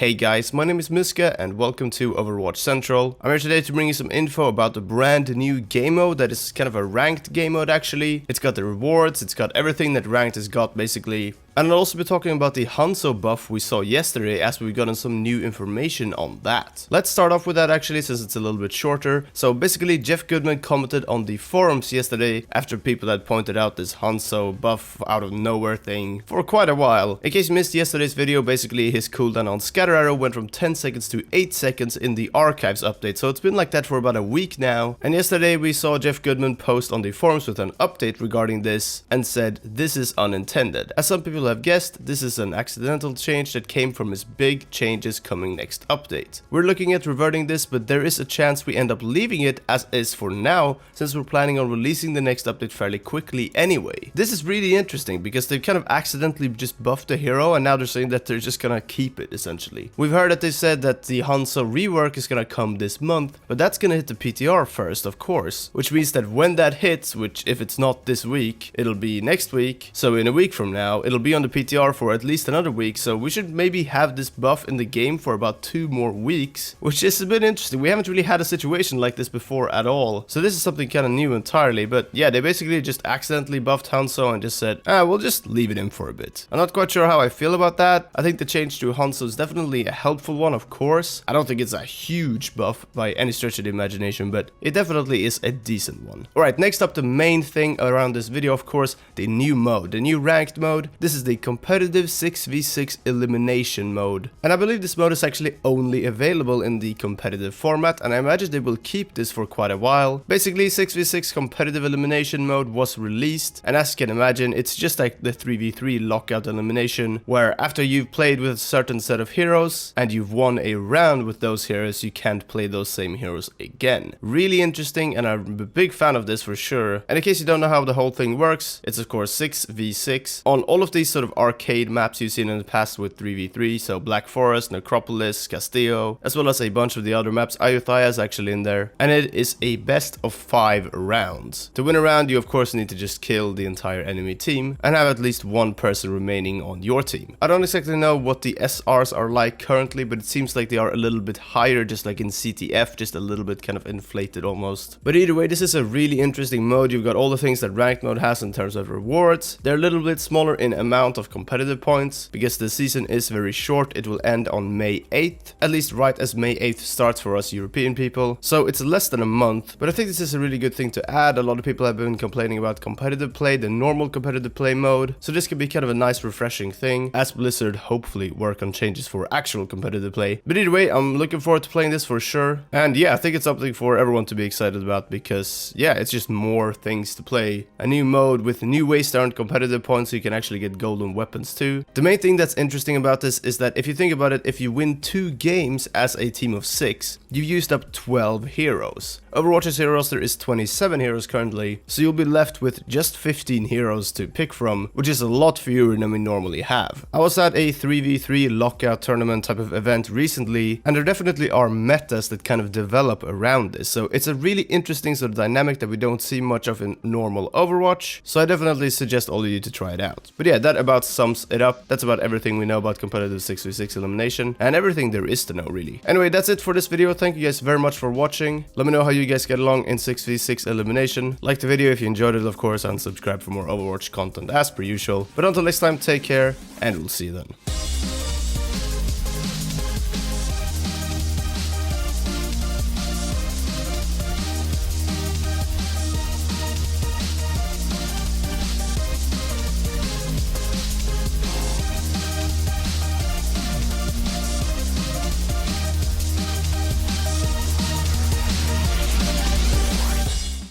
Hey guys, my name is Miska and welcome to Overwatch Central. I'm here today to bring you some info about the brand new game mode that is kind of a ranked game mode actually. It's got the rewards, it's got everything that ranked has got basically. And I'll also be talking about the Hanzo buff we saw yesterday as we've gotten some new information on that. Let's start off with that actually since it's a little bit shorter. So basically Jeff Goodman commented on the forums yesterday after people had pointed out this Hanzo buff out of nowhere thing for quite a while. In case you missed yesterday's video, basically his cooldown on scatter arrow went from 10 seconds to 8 seconds in the archives update. So it's been like that for about a week now. And yesterday we saw Jeff Goodman post on the forums with an update regarding this and said this is unintended. As some people have guessed, this is an accidental change that came from his big changes coming next update. We're looking at reverting this, but there is a chance we end up leaving it as is for now, since we're planning on releasing the next update fairly quickly anyway. This is really interesting because they've kind of accidentally just buffed the hero and now they're saying that they're just gonna keep it essentially. We've heard that they said that the Hanzo rework is gonna come this month, but that's gonna hit the PTR first, of course, which means that when that hits, which if it's not this week, it'll be next week, so in a week from now, it'll be on the PTR for at least another week, so we should maybe have this buff in the game for about 2 more weeks, which is a bit interesting. We haven't really had a situation like this before at all, so this is something kind of new entirely. But yeah, they basically just accidentally buffed Hanzo and just said, we'll just leave it in for a bit. I'm not quite sure how I feel about that. I think the change to Hanzo is definitely a helpful one, of course. I don't think it's a huge buff by any stretch of the imagination, but it definitely is a decent one. Alright, next up, the main thing around this video, of course, the new mode, the new ranked mode. This is the competitive 6v6 elimination mode, and I believe this mode is actually only available in the competitive format, and I imagine they will keep this for quite a while. Basically, 6v6 competitive elimination mode was released, and as you can imagine, it's just like the 3v3 lockout elimination, where after you've played with a certain set of heroes and you've won a round with those heroes, you can't play those same heroes again. Really interesting, and I'm a big fan of this for sure. And in case you don't know how the whole thing works, it's of course 6v6 on all of these sort of arcade maps you've seen in the past with 3v3, so Black Forest, Necropolis, Castillo, as well as a bunch of the other maps. Ayutthaya is actually in there, and it is a best of 5 rounds. To win a round, you of course need to just kill the entire enemy team and have at least one person remaining on your team. I don't exactly know what the SRs are like currently, but it seems like they are a little bit higher, just like in CTF, just a little bit kind of inflated almost. But either way, this is a really interesting mode. You've got all the things that ranked mode has in terms of rewards. They're a little bit smaller in amount of competitive points because the season is very short. It will end on May 8th, at least right as May 8th starts for us European people, so it's less than a month. But I think this is a really good thing to add. A lot of people have been complaining about competitive play, the normal competitive play mode, so this could be kind of a nice refreshing thing as Blizzard hopefully work on changes for actual competitive play. But either way, I'm looking forward to playing this for sure, and yeah, I think it's something for everyone to be excited about because yeah, it's just more things to play. A new mode with new ways to earn competitive points so you can actually get golden weapons too. The main thing that's interesting about this is that if you think about it, if you win 2 games as a team of 6, you've used up 12 heroes. Overwatch's hero roster is 27 heroes currently, so you'll be left with just 15 heroes to pick from, which is a lot fewer than we normally have. I was at a 3v3 lockout tournament type of event recently, and there definitely are metas that kind of develop around this, so it's a really interesting sort of dynamic that we don't see much of in normal Overwatch, so I definitely suggest all of you to try it out. But yeah, that about sums it up. That's about everything we know about competitive 6v6 elimination, and everything there is to know really. Anyway, that's it for this video. Thank you guys very much for watching. Let me know how you guys get along in 6v6 elimination. Like the video if you enjoyed it, of course, and subscribe for more Overwatch content as per usual. But until next time, take care, and we'll see you then.